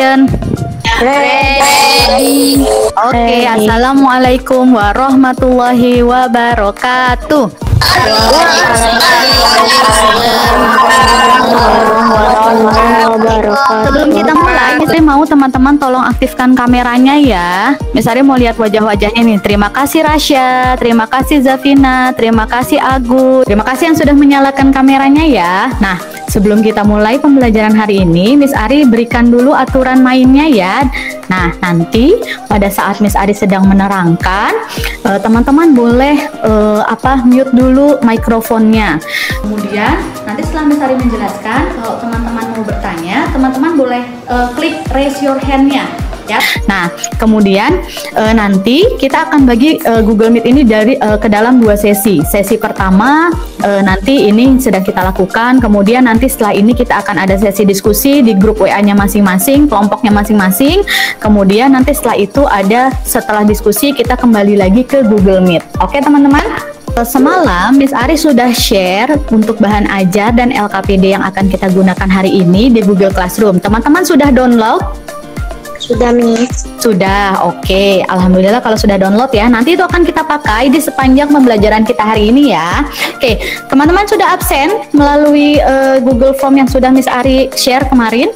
student? Ready. Oke, assalamualaikum warahmatullahi wabarakatuh. Sebelum kita mulai, Miss Ari mau teman-teman tolong aktifkan kameranya ya. Miss Ari mau lihat wajah-wajahnya nih. Terima kasih Rasya, terima kasih Zafina, terima kasih Agus, terima kasih yang sudah menyalakan kameranya ya. Nah, sebelum kita mulai pembelajaran hari ini, Miss Ari berikan dulu aturan mainnya ya. Nah, nanti pada saat Miss Ari sedang menerangkan, teman-teman boleh mute dulu mikrofonnya. Kemudian nanti setelah Miss Ari menjelaskan, kalau teman-teman mau bertanya, teman-teman boleh klik raise your hand-nya. Ya. Nah, kemudian nanti kita akan bagi Google Meet ini ke dalam 2 sesi. Sesi pertama nanti ini sedang kita lakukan. Kemudian nanti setelah ini kita akan ada sesi diskusi di grup WA-nya masing-masing, kelompoknya masing-masing. Kemudian nanti setelah diskusi kita kembali lagi ke Google Meet. Oke, teman-teman? Semalam Miss Ari sudah share untuk bahan ajar dan LKPD yang akan kita gunakan hari ini di Google Classroom. Teman-teman sudah download? Sudah, Miss. Sudah, oke. Alhamdulillah kalau sudah download ya. Nanti itu akan kita pakai di sepanjang pembelajaran kita hari ini ya. Oke, teman-teman sudah absen melalui Google Form yang sudah Miss Ari share kemarin?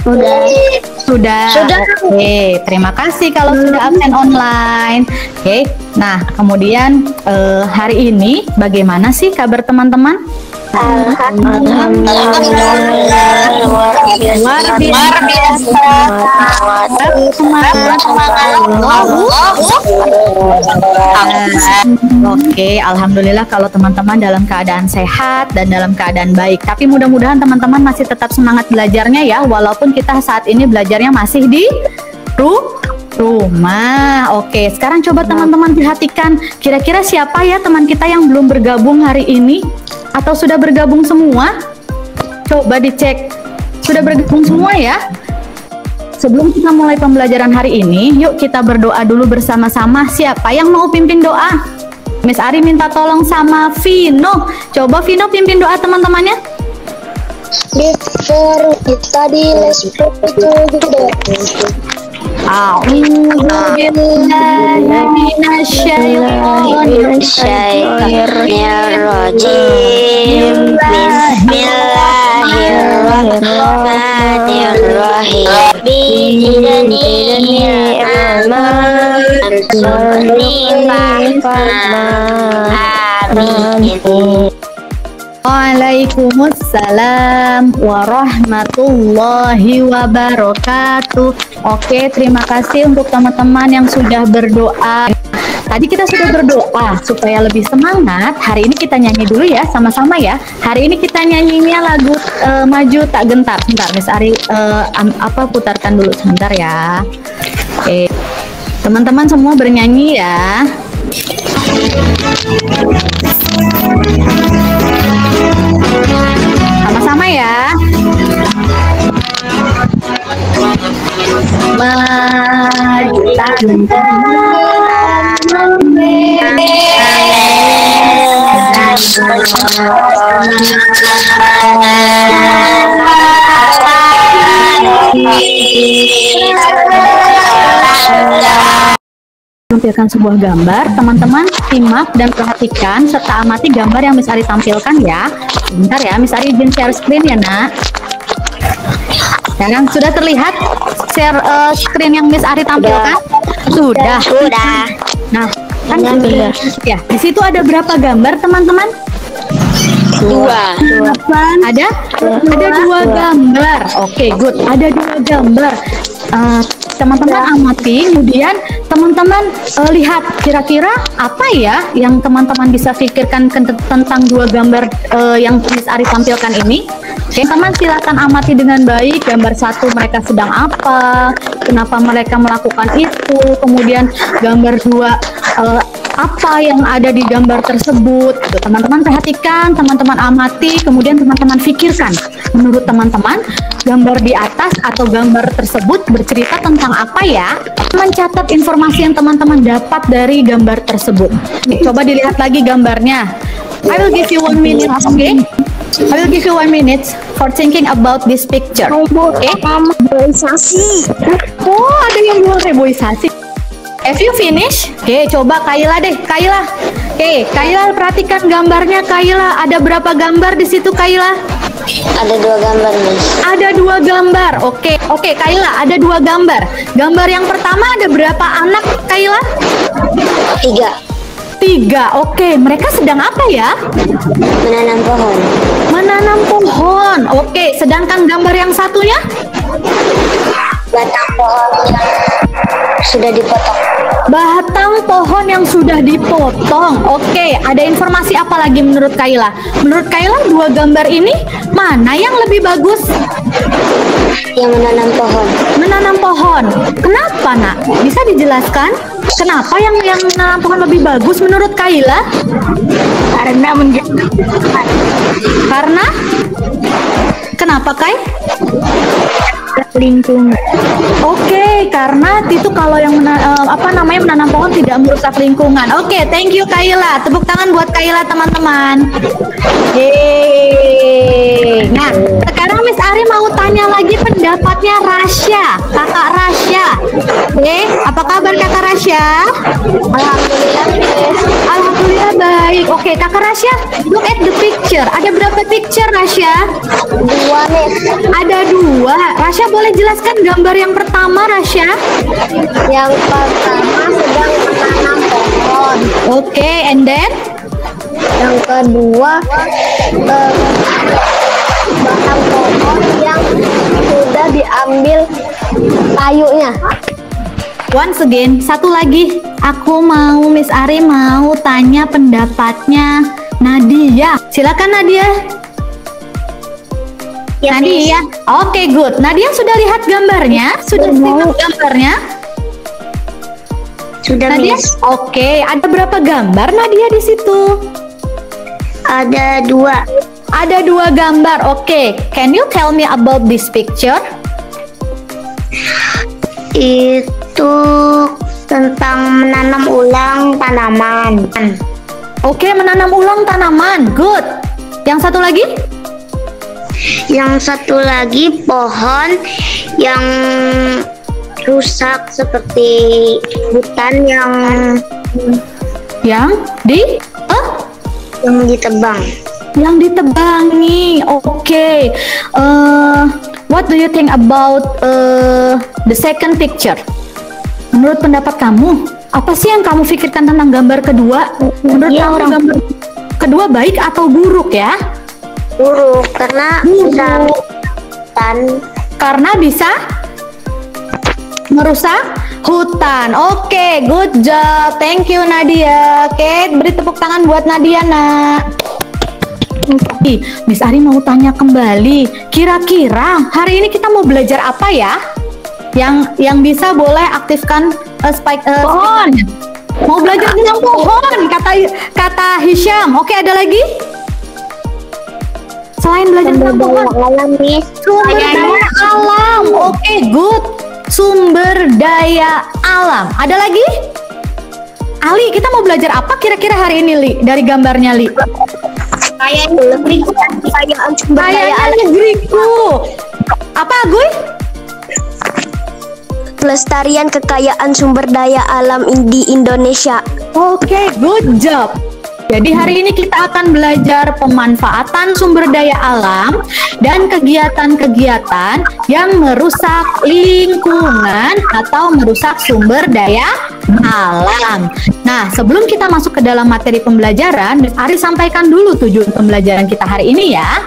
Sudah. Oke, terima kasih kalau sudah absen online. Oke, nah kemudian hari ini bagaimana sih kabar teman-teman? Alhamdulillah luar biasa. Oke, alhamdulillah kalau teman-teman dalam keadaan sehat dan dalam keadaan baik. Tapi mudah-mudahan teman-teman masih tetap semangat belajarnya ya, walaupun kita saat ini belajarnya masih di rumah. Oke, sekarang coba teman-teman perhatikan, kira-kira siapa ya teman kita yang belum bergabung hari ini? Atau sudah bergabung semua? Coba dicek. Sudah bergabung semua ya? Sebelum kita mulai pembelajaran hari ini, yuk kita berdoa dulu bersama-sama. Siapa yang mau pimpin doa? Miss Ari minta tolong sama Vino. Coba Vino pimpin doa teman-temannya. Before kita di les itu A'udzu billahi minasyaitonir rajim. Bismillahirrahmanirrahim. Bijidani amal amin. Waalaikumsalam warahmatullahi wabarakatuh. Oke, terima kasih untuk teman-teman yang sudah berdoa. Tadi kita sudah berdoa supaya lebih semangat. Hari ini kita nyanyi dulu ya, sama-sama ya. Hari ini kita nyanyinya lagu Maju Tak Gentar. Sebentar, Miss Ari putarkan dulu sebentar ya. Oke, teman-teman semua bernyanyi ya. Sama-sama ya. Maju tak gentar, tampilkan sebuah gambar. Teman-teman simak dan perhatikan serta amati gambar yang Miss Ari tampilkan ya. Sebentar ya, Miss Ari izin share screen ya nak. Sekarang sudah terlihat share screen yang Miss Ari tampilkan? Sudah. Nah, kan ya, di situ ada berapa gambar teman-teman? Dua. Ada 2 gambar. Oke, good. Ada 2 gambar. Teman-teman amati, kemudian teman-teman lihat kira-kira apa ya yang teman-teman bisa pikirkan tentang 2 gambar yang Miss Ari tampilkan ini. Oke, teman silakan amati dengan baik. Gambar 1 mereka sedang apa, kenapa mereka melakukan itu, kemudian gambar 2 apa yang ada di gambar tersebut. Teman-teman perhatikan, teman-teman amati, kemudian teman-teman pikirkan. Menurut teman-teman, gambar di atas atau gambar tersebut bercerita tentang apa ya? Mencatat informasi yang teman-teman dapat dari gambar tersebut. Coba dilihat lagi gambarnya. I will give you 1 minute, okay? I will give you 1 minute for thinking about this picture. Okay? Reboisasi. Oh, ada yang bilang reboisasi. Have you finish? Oke, coba Kayla deh, Kayla. Oke, Kayla perhatikan gambarnya Kayla. Ada berapa gambar di situ Kayla? Ada 2 gambar, Miss. Ada 2 gambar. Oke, Kayla, ada 2 gambar. Gambar yang pertama ada berapa anak Kayla? 3. 3. Oke, mereka sedang apa ya? Menanam pohon. Menanam pohon. Oke, sedangkan gambar yang satunya? Batang pohon yang sudah dipotong. Batang pohon yang sudah dipotong. Oke, ada informasi apa lagi menurut Kayla? Menurut Kayla 2 gambar ini mana yang lebih bagus? Yang menanam pohon. Menanam pohon. Kenapa, Nak? Bisa dijelaskan? Kenapa yang menanam pohon lebih bagus menurut Kayla? Karena menjaga Karena? Kenapa, Kay? lingkungan. Oke, karena itu kalau yang menanam pohon tidak merusak lingkungan. Oke, thank you Kayla. Tepuk tangan buat Kayla teman-teman. Yeay. Nah, sekarang Miss Ari mau tanya lagi pendapatnya Rasya, Kakak Rasya. Oke, apa kabar Kakak Rasya? Alhamdulillah, Miss. Alhamdulillah baik. Oke, Kakak Rasya, look at the picture. Ada berapa picture Rasya? 2, Miss. Ada 2. Rasya boleh jelaskan gambar yang pertama Rasya? Yang pertama sedang menanam pohon. Oke, and then? Yang kedua batang pohon yang sudah diambil kayunya. Once again, satu lagi. Miss Ari mau tanya pendapatnya Nadia. Silakan Nadia. Ya, Nadia. Oke, good. Nadia sudah lihat gambarnya? Sudah lihat gambarnya? Sudah, Nadia? Miss. Oke, ada berapa gambar Nadia di situ? Ada 2. Ada 2 gambar. Oke, can you tell me about this picture? Itu tentang menanam ulang tanaman. Oke, menanam ulang tanaman. Good. Yang satu lagi? Yang satu lagi pohon yang rusak seperti hutan yang ditebang. Yang ditebangi. Oke. What do you think about the second picture? Menurut pendapat kamu, apa sih yang kamu pikirkan tentang gambar kedua? Menurut kamu gambar kedua baik atau buruk ya? Buruk karena bisa hutan. Karena bisa merusak hutan. Oke, good job. Thank you Nadia. Oke, beri tepuk tangan buat Nadia, Nak. Miss Ari mau tanya kembali. Kira-kira hari ini kita mau belajar apa ya? Yang bisa boleh aktifkan pohon. Mau belajar tentang pohon, kata Hisham. Oke, ada lagi? Selain belajar tentang pohon, alam, Miss. sumber daya alam. Oke, good. Sumber daya alam. Ada lagi? Ali, kita mau belajar apa kira-kira hari ini, Li? Dari gambarnya, Li? Kekayaan sumber daya alam. Negeriku. Apa, Aguy? Pelestarian kekayaan sumber daya alam di Indonesia. Oke, good job. Jadi hari ini kita akan belajar pemanfaatan sumber daya alam dan kegiatan-kegiatan yang merusak lingkungan atau merusak sumber daya alam. Nah, sebelum kita masuk ke dalam materi pembelajaran, Miss Ari sampaikan dulu tujuan pembelajaran kita hari ini ya.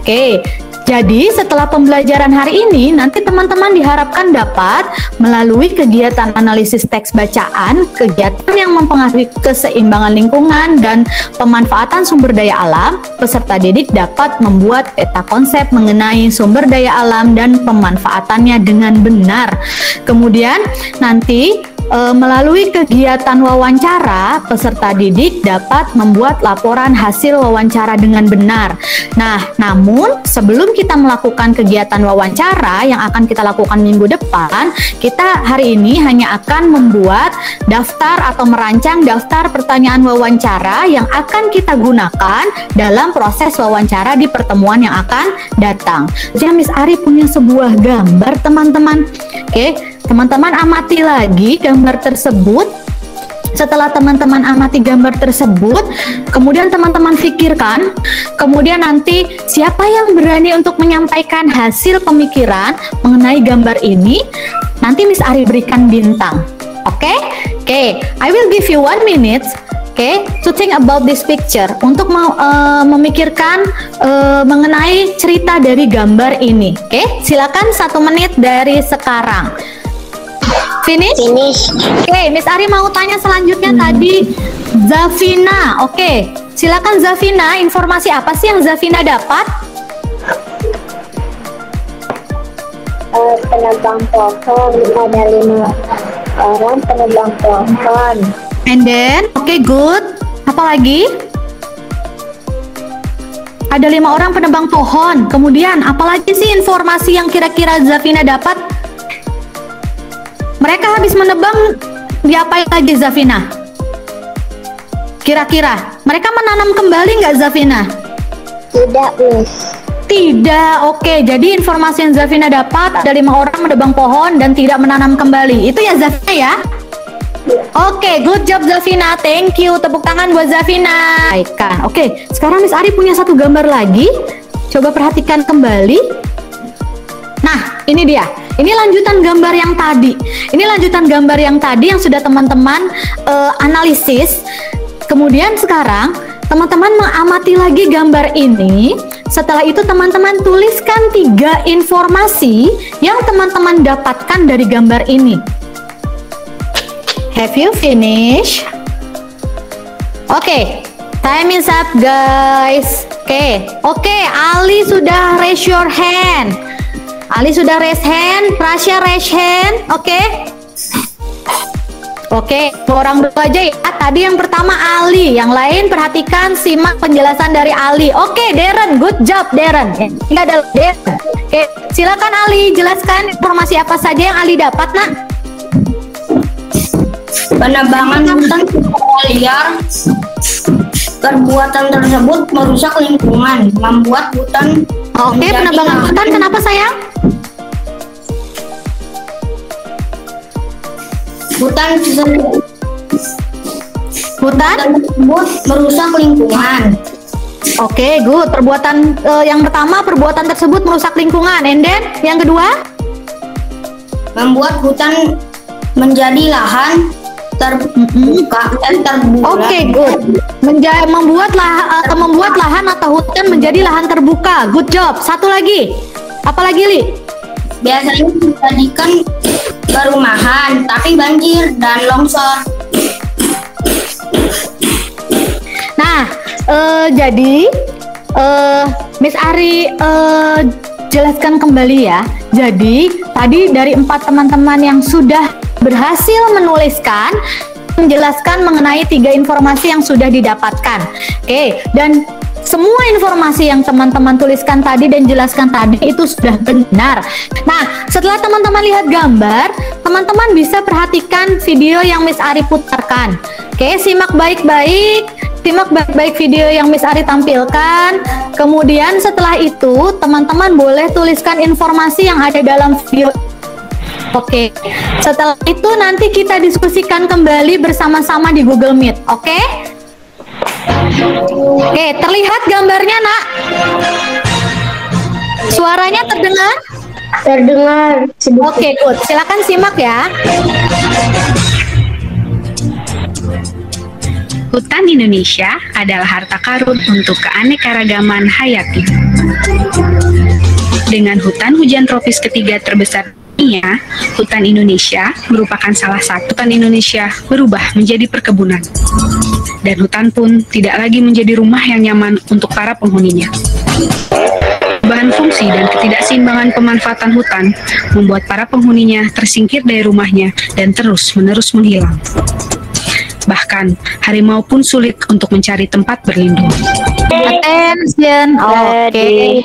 Oke. Jadi setelah pembelajaran hari ini, nanti teman-teman diharapkan dapat melalui kegiatan analisis teks bacaan, kegiatan yang mempengaruhi keseimbangan lingkungan dan pemanfaatan sumber daya alam, peserta didik dapat membuat peta konsep mengenai sumber daya alam dan pemanfaatannya dengan benar. Kemudian nanti Melalui kegiatan wawancara, peserta didik dapat membuat laporan hasil wawancara dengan benar. Nah, namun sebelum kita melakukan kegiatan wawancara yang akan kita lakukan minggu depan, kita hari ini hanya akan membuat daftar atau merancang daftar pertanyaan wawancara yang akan kita gunakan dalam proses wawancara di pertemuan yang akan datang. Jadi Miss Ari punya sebuah gambar, teman-teman. Oke, teman-teman amati lagi gambar tersebut. Setelah teman-teman amati gambar tersebut, kemudian teman-teman pikirkan, kemudian nanti siapa yang berani untuk menyampaikan hasil pemikiran mengenai gambar ini, nanti Miss Ari berikan bintang. Oke? Oke, I will give you 1 minute. Oke, to think about this picture, untuk memikirkan mengenai cerita dari gambar ini. Oke, silakan 1 menit dari sekarang. Finish? Finish. Oke, Miss Ari mau tanya selanjutnya tadi Zafina. Oke, silakan Zafina, informasi apa sih yang Zafina dapat? Penebang pohon, ada 5 orang penebang pohon. And then, oke, good. Apa lagi? Ada 5 orang penebang pohon. Kemudian, apalagi sih informasi yang kira-kira Zafina dapat? Mereka habis menebang, diapain lagi Zafina? Kira-kira, mereka menanam kembali nggak Zafina? Tidak, Miss. Tidak, oke. Jadi informasi yang Zafina dapat, ada 5 orang menebang pohon dan tidak menanam kembali. Itu ya Zafina ya? Oke, good job Zafina. Thank you. Tepuk tangan buat Zafina. Baikkan. Oke, sekarang Miss Ari punya 1 gambar lagi. Coba perhatikan kembali. Nah, ini dia. Ini lanjutan gambar yang tadi. Ini lanjutan gambar yang tadi yang sudah teman-teman analisis. Kemudian sekarang teman-teman mengamati lagi gambar ini. Setelah itu teman-teman tuliskan 3 informasi yang teman-teman dapatkan dari gambar ini. Have you finished? Oke, time is up guys. Oke, Ali sudah raise your hand. Ali sudah raise hand, Rasya raise hand. Oke, orang dulu aja ya. Tadi yang pertama Ali, yang lain perhatikan, simak penjelasan dari Ali. Oke, Darren, good job Darren. Enggak ada Darren. Oke, silakan Ali, jelaskan informasi apa saja yang Ali dapat, Nak. Penebangan hutan liar, perbuatan tersebut merusak lingkungan, membuat hutan. Oke, penebangan hutan kenapa sayang? Hutan tersebut merusak lingkungan. Oke, good. Perbuatan yang pertama, perbuatan tersebut merusak lingkungan. And then yang kedua, membuat hutan menjadi lahan terbuka dan terbuka. Oke, good. Membuat lahan atau hutan menjadi lahan terbuka. Good job. Satu lagi. Apa lagi, Li? Biasanya dijadikan perumahan, tapi banjir dan longsor. Nah, jadi Miss Ari jelaskan kembali ya. Jadi tadi dari 4 teman-teman yang sudah berhasil menuliskan, menjelaskan mengenai 3 informasi yang sudah didapatkan. Oke, dan semua informasi yang teman-teman tuliskan tadi dan jelaskan tadi itu sudah benar. Nah, setelah teman-teman lihat gambar, teman-teman bisa perhatikan video yang Miss Ari putarkan. Oke, simak baik-baik. Simak baik-baik video yang Miss Ari tampilkan. Kemudian setelah itu, teman-teman boleh tuliskan informasi yang ada dalam video. Oke, setelah itu nanti kita diskusikan kembali bersama-sama di Google Meet. Oke? Oke, terlihat gambarnya, Nak? Suaranya terdengar? Terdengar. Oke, good. Silakan simak ya. Hutan Indonesia adalah harta karun untuk keanekaragaman hayati. Dengan hutan hujan tropis ketiga terbesar dunia, hutan Indonesia merupakan salah satu. Hutan Indonesia berubah menjadi perkebunan. Dan hutan pun tidak lagi menjadi rumah yang nyaman untuk para penghuninya. kehilangan fungsi dan ketidakseimbangan pemanfaatan hutan membuat para penghuninya tersingkir dari rumahnya dan terus-menerus menghilang. Bahkan, harimau pun sulit untuk mencari tempat berlindung. Attention. Oke.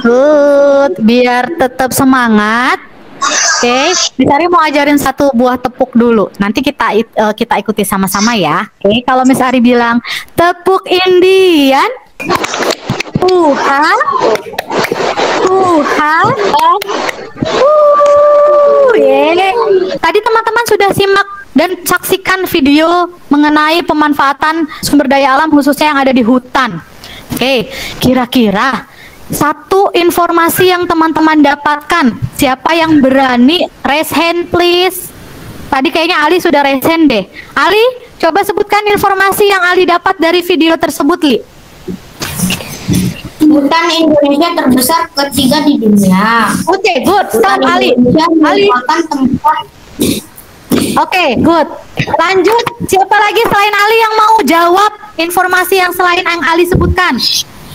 Good. Biar tetap semangat. Oke, Miss Ari mau ajarin satu buah tepuk dulu. Nanti kita ikuti sama-sama ya. Oke, kalau Miss Ari bilang tepuk Indian, Tuhan, Tadi teman-teman sudah simak dan saksikan video mengenai pemanfaatan sumber daya alam khususnya yang ada di hutan. Oke, kira-kira satu informasi yang teman-teman dapatkan, siapa yang berani raise hand please? Tadi kayaknya Ali sudah raise hand deh. Ali, coba sebutkan informasi yang Ali dapat dari video tersebut, Li. Hutan Indonesia terbesar ketiga di dunia. Oke, good. Stop, Ali. Ali. Oke, good. Lanjut. Siapa lagi selain Ali yang mau jawab informasi yang selain yang Ali sebutkan?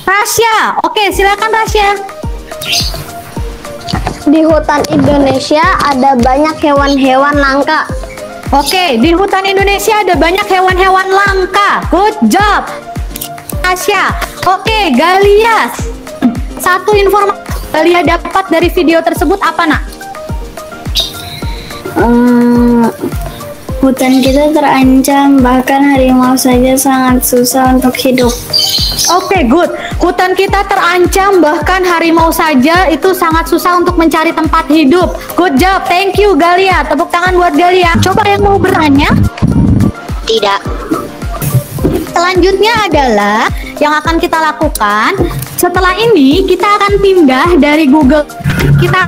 Rasya. Oke, silakan Rasya. Di hutan Indonesia ada banyak hewan-hewan langka. Oke, di hutan Indonesia ada banyak hewan-hewan langka. Good job, Rasya. Oke, Galia. Satu informasi Galia dapat dari video tersebut apa, Nak? Hutan kita terancam, bahkan harimau saja sangat susah untuk hidup. Oke, good. Hutan kita terancam, bahkan harimau saja itu sangat susah untuk mencari tempat hidup. Good job, thank you Galia. Tepuk tangan buat Galia. Coba yang mau bertanya? Tidak. Selanjutnya adalah yang akan kita lakukan. Setelah ini kita akan pindah dari Google. Kita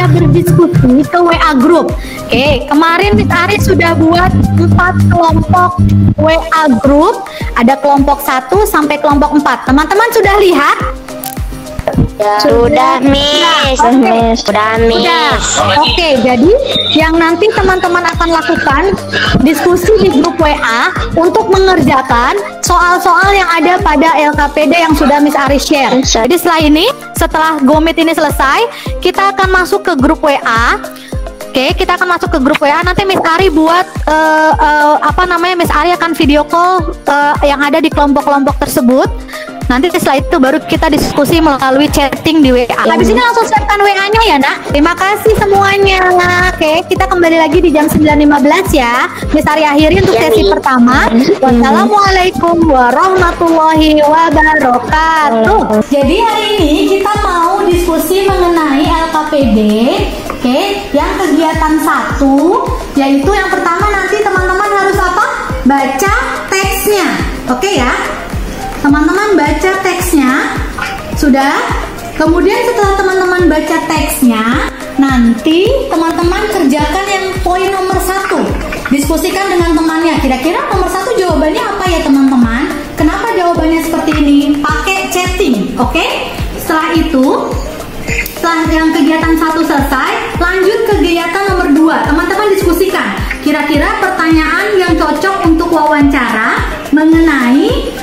berdiskusi ke WA group. Oke, kemarin Miss Ari sudah buat 4 kelompok WA group. Ada kelompok 1 sampai kelompok 4. Teman-teman sudah lihat? Sudah, Miss. Sudah, Miss. Oke, jadi yang nanti teman-teman akan lakukan diskusi di grup WA untuk mengerjakan soal-soal yang ada pada LKPD yang sudah Miss Ari share. Jadi setelah Go Meet ini selesai, kita akan masuk ke grup WA. Oke, kita akan masuk ke grup WA. Nanti Miss Ari buat Miss Ari akan video call yang ada di kelompok-kelompok tersebut. Nanti setelah itu baru kita diskusi melalui chatting di WA. Habis ini langsung siapkan WA-nya ya, Nak. Terima kasih semuanya. Oke, kita kembali lagi di jam 9.15 ya. Miss Ari akhiri untuk sesi pertama. Wassalamualaikum warahmatullahi wabarakatuh. Jadi hari ini kita mau diskusi mengenai LKPD. Oke, yang kegiatan 1, yaitu yang pertama nanti teman-teman harus apa? Baca teksnya. Oke ya. Teman-teman baca teksnya. Sudah? Kemudian setelah teman-teman baca teksnya, nanti teman-teman kerjakan yang poin nomor 1. Diskusikan dengan temannya. Kira-kira nomor 1 jawabannya apa ya teman-teman? Kenapa jawabannya seperti ini? Pakai chatting. Oke? Setelah itu, setelah yang kegiatan 1 selesai, lanjut ke kegiatan nomor 2. Teman-teman diskusikan. Kira-kira pertanyaan yang cocok untuk wawancara mengenai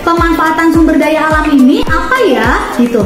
pemanfaatan sumber daya alam ini apa ya gitu.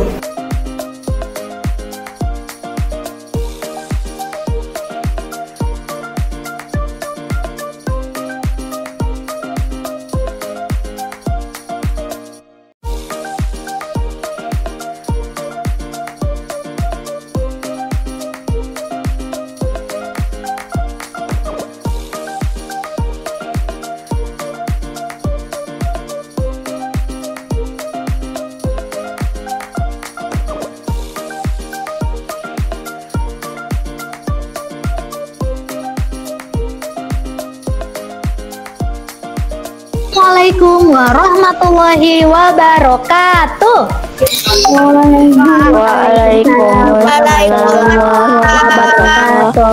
Assalamualaikum warahmatullahi wabarakatuh. Waalaikumsalam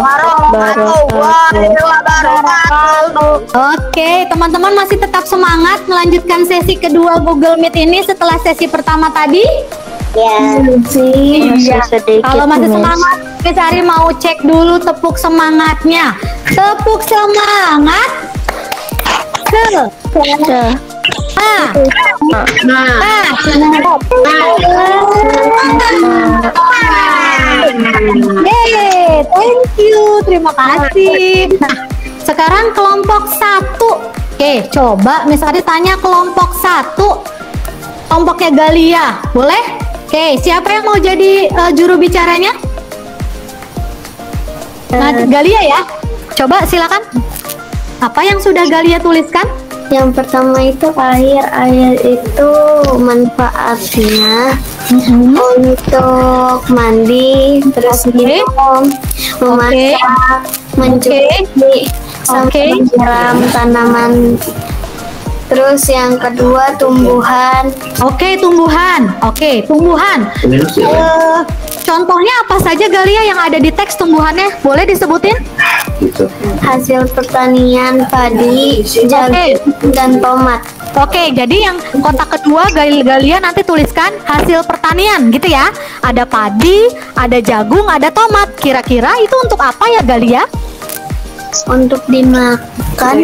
warahmatullahi wabarakatuh. Oke, teman-teman masih tetap semangat melanjutkan sesi kedua Google Meet ini setelah sesi pertama tadi? Ya, Iya. Kalau masih semangat, Miss Ari mau cek dulu tepuk semangatnya. Tepuk semangat. Yeay, thank you, terima kasih. Nah, sekarang kelompok 1. Oke, coba misalnya tanya kelompok 1, kelompoknya Galia, boleh? Oke, siapa yang mau jadi juru bicaranya? Nah, Galia ya. Coba silakan. Apa yang sudah Galia tuliskan? Yang pertama itu air. Air itu manfaatnya untuk mandi, terus minum, memasak, mencuci, sampai menyiram tanaman. Terus yang kedua tumbuhan. Oke, tumbuhan. Oke, tumbuhan. Contohnya apa saja Galia yang ada di teks tumbuhannya? Boleh disebutin? Hasil pertanian padi, jagung, dan tomat. Oke, jadi yang kotak kedua Galia nanti tuliskan hasil pertanian gitu ya. Ada padi, ada jagung, ada tomat. Kira-kira itu untuk apa ya Galia? Untuk dimakan.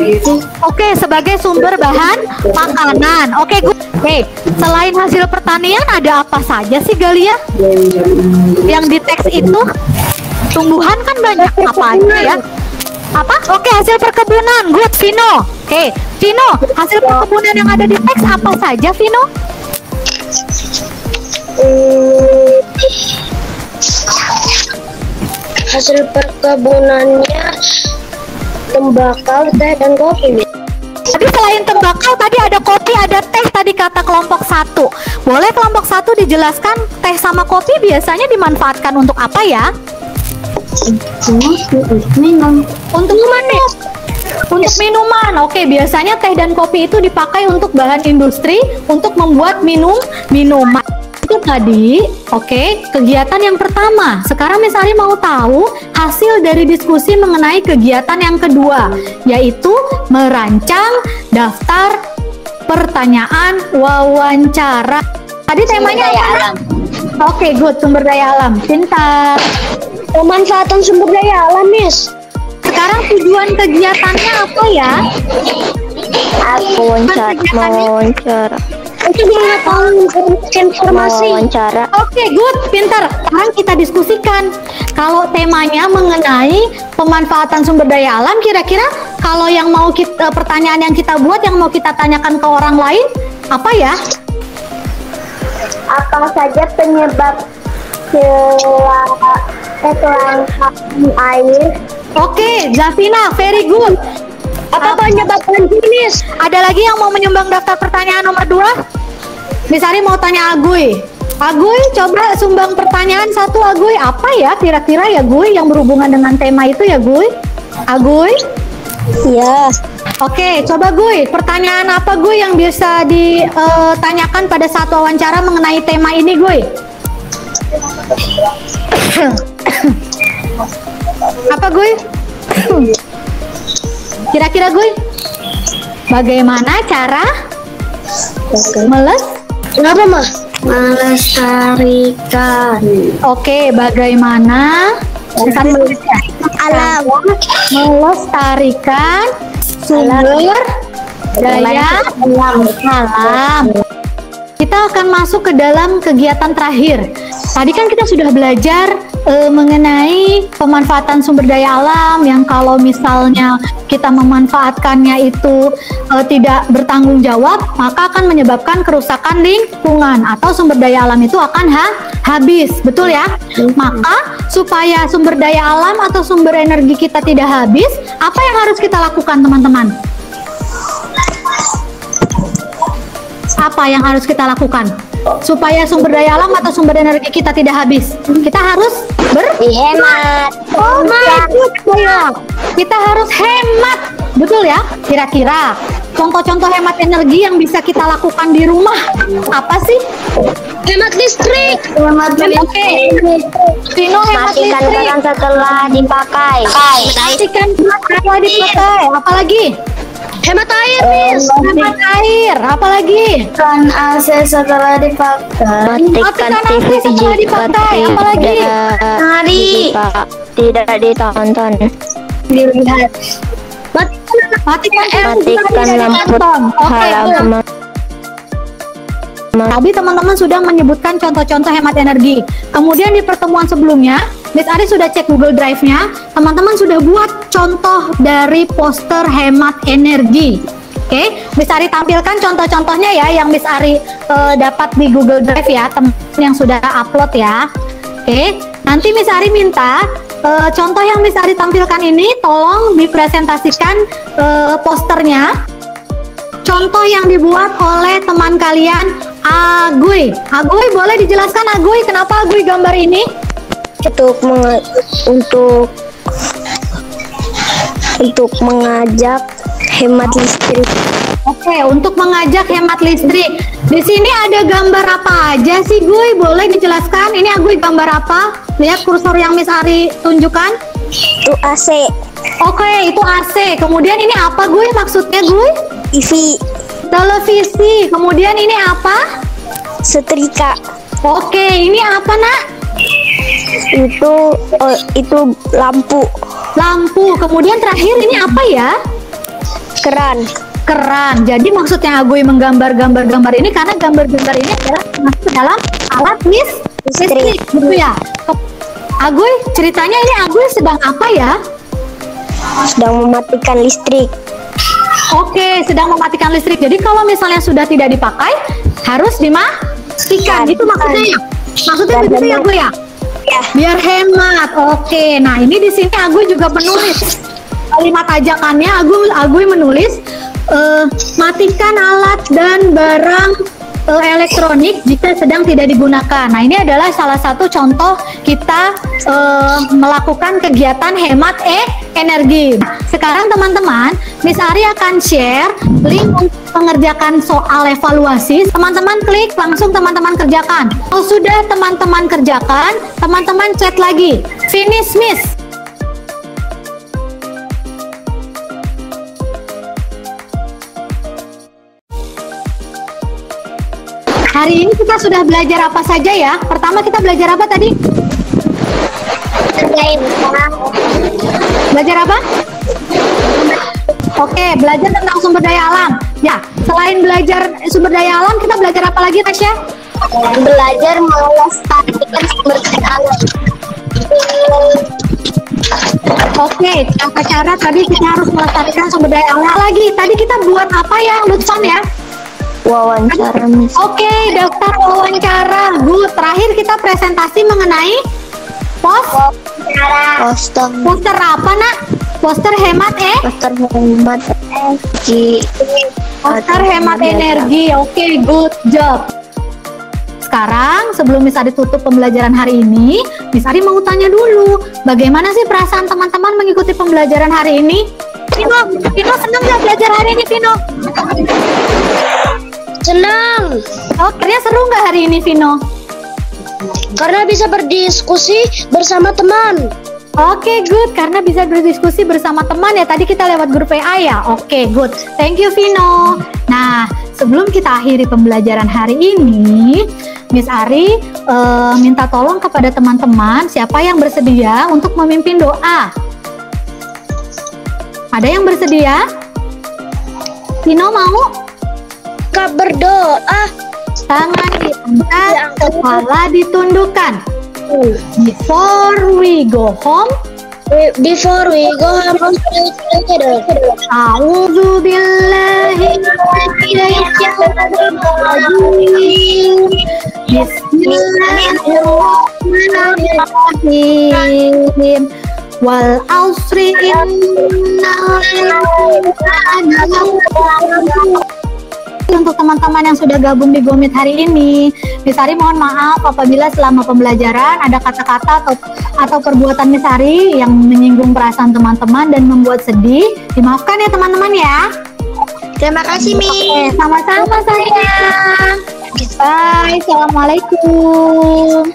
Oke, sebagai sumber bahan makanan. Oke, good. Oke, selain hasil pertanian ada apa saja sih Galia? Yang di teks itu tumbuhan kan banyak, apa aja ya? Apa? Oke, hasil perkebunan. Good, Vino. Oke, Vino, hasil perkebunan yang ada di teks apa saja, Vino? Hasil perkebunannya tembakau, teh, dan kopi. Tadi selain tembakau tadi ada kopi, ada teh tadi kata kelompok 1. Boleh kelompok 1 dijelaskan teh sama kopi biasanya dimanfaatkan untuk apa ya? Minum. Untuk minum. Untuk minuman. Oke, biasanya teh dan kopi itu dipakai untuk bahan industri untuk membuat minuman. Itu tadi, oke, kegiatan yang pertama. Sekarang misalnya mau tahu hasil dari diskusi mengenai kegiatan yang kedua, yaitu merancang daftar pertanyaan wawancara. Tadi temanya apa? Oke, good, sumber daya alam. Pintar. Pemanfaatan sumber daya alam, Miss. Sekarang tujuan kegiatannya apa ya? Aku wawancara. Untuk mengetahui informasi. Wawancara. Oke, good, pintar. Sekarang kita diskusikan. Kalau temanya mengenai pemanfaatan sumber daya alam, kira-kira kalau yang mau kita, pertanyaan yang kita buat, yang mau kita tanyakan ke orang lain, apa ya? Apa saja penyebab kelangkaan air? Oke, Zavina, very good. Apa penyebab jenis? Ada lagi yang mau menyumbang daftar pertanyaan nomor 2? Misalnya mau tanya Aguy. Aguy, coba sumbang pertanyaan 1 Aguy. Apa ya kira-kira ya Guy yang berhubungan dengan tema itu ya Guy? Aguy? Ya. Oke, coba Guy. Pertanyaan apa Guy yang bisa ditanyakan pada saat wawancara mengenai tema ini Guy? Apa Guy? Kira-kira Guy, bagaimana cara Kenapa, Mah? Melestarikan. Oke, bagaimana Alam. melestarikan sumber daya alam. Kita akan masuk ke dalam kegiatan terakhir. Tadi kan kita sudah belajar mengenai pemanfaatan sumber daya alam yang kalau misalnya kita memanfaatkannya itu tidak bertanggung jawab, maka akan menyebabkan kerusakan lingkungan atau sumber daya alam itu akan habis, betul ya? Maka supaya sumber daya alam atau sumber energi kita tidak habis, apa yang harus kita lakukan teman-teman? Apa yang harus kita lakukan supaya sumber daya alam atau sumber energi kita tidak habis? Kita harus Hemat. Oh my God, kita harus hemat, betul ya? Kira-kira contoh-contoh hemat energi yang bisa kita lakukan di rumah apa sih? Hemat listrik. Oke, Vino hemat Matikan listrik. keran setelah dipakai. Matikan setelah dipakai. Apalagi? Hemat air, Miss. Hemat air. Apalagi? Kan AC setelah dipakai. Matikan TV setelah dipakai. Apalagi? tidak ditonton. Dilihat. Matikan Matikan lampu halaman. Tadi teman-teman sudah menyebutkan contoh-contoh hemat energi. Kemudian di pertemuan sebelumnya, Miss Ari sudah cek Google Drive-nya. Teman-teman sudah buat contoh dari poster hemat energi. Oke, Miss Ari tampilkan contoh-contohnya ya yang Miss Ari dapat di Google Drive ya, teman yang sudah upload ya. Oke, nanti Miss Ari minta contoh yang Miss Ari tampilkan ini tolong dipresentasikan posternya. Contoh yang dibuat oleh teman kalian Aguy. Aguy, boleh dijelaskan Aguy kenapa Aguy gambar ini? Untuk mengajak hemat listrik. Oke, untuk mengajak hemat listrik. Di sini ada gambar apa aja sih, Guy? Boleh dijelaskan? Ini Aguy gambar apa? Lihat kursor yang Miss Ari tunjukkan. Itu AC. Oke, itu AC. Kemudian ini apa, Guy? Maksudnya, Guy? TV. Televisi. Kemudian ini apa? Setrika. Oke, ini apa, Nak? Itu lampu. Lampu. Kemudian terakhir ini apa ya? Keran. Keran. Jadi maksudnya Aguy menggambar gambar ini karena gambar-gambar ini adalah masuk dalam alat listrik, gitu ya. Aguy, ceritanya ini Aguy sedang apa ya? Sedang mematikan listrik. Oke, sedang mematikan listrik. Jadi kalau misalnya sudah tidak dipakai, harus dimatikan. Itu maksudnya ya? Maksudnya begitu ya, Aguy ya? Ya. Biar hemat. Oke, nah ini di sini Aguy juga menulis kalimat ajakannya. Aguy menulis matikan alat dan barang elektronik jika sedang tidak digunakan. Nah, ini adalah salah satu contoh kita melakukan kegiatan hemat energi. Sekarang teman-teman, Miss Ari akan share link untuk mengerjakan soal evaluasi. Teman-teman klik, langsung teman-teman kerjakan. Kalau sudah teman-teman kerjakan, teman-teman chat lagi. Finish, Miss. Hari ini kita sudah belajar apa saja ya? Pertama kita belajar apa tadi? Belajar apa? Oke, belajar tentang sumber daya alam. Ya, selain belajar sumber daya alam, kita belajar apa lagi, Tasya? Belajar melestarikan sumber daya alam. Oke, cara tadi kita harus melestarikan sumber daya alam. Lagi, tadi kita buat apa ya, Lutfan ya? Wawancara, Miss. Oke, daftar wawancara. Good. Terakhir kita presentasi mengenai Poster apa, Nak? Poster hemat poster hemat energi. Poster hemat energi. Oke, good job. Sekarang sebelum Miss Ari tutup pembelajaran hari ini, Miss Ari mau tanya dulu, bagaimana sih perasaan teman-teman mengikuti pembelajaran hari ini? Vino senang nggak belajar hari ini, Vino? Senang. Oh, ternyata seru nggak hari ini, Vino? Karena bisa berdiskusi bersama teman. Oke, good. Karena bisa berdiskusi bersama teman ya. Tadi kita lewat grup WA ya. Oke, good. Thank you, Vino. Nah, sebelum kita akhiri pembelajaran hari ini, Miss Ari minta tolong kepada teman-teman siapa yang bersedia untuk memimpin doa. Ada yang bersedia? Vino mau? Kak berdoa. Tangan diangkat, kepala ditundukkan. Before we go home, A'udzu billahi minasyaitonir rajim. Bismillahirrahmanirrahim. Wal asri innal insana. Untuk teman-teman yang sudah gabung di GoMeet hari ini, Miss Ari mohon maaf apabila selama pembelajaran ada kata-kata atau perbuatan Miss Ari yang menyinggung perasaan teman-teman dan membuat sedih. Dimaafkan ya teman-teman ya. Terima kasih, Miss. Sama-sama sayang. Bye. Assalamualaikum.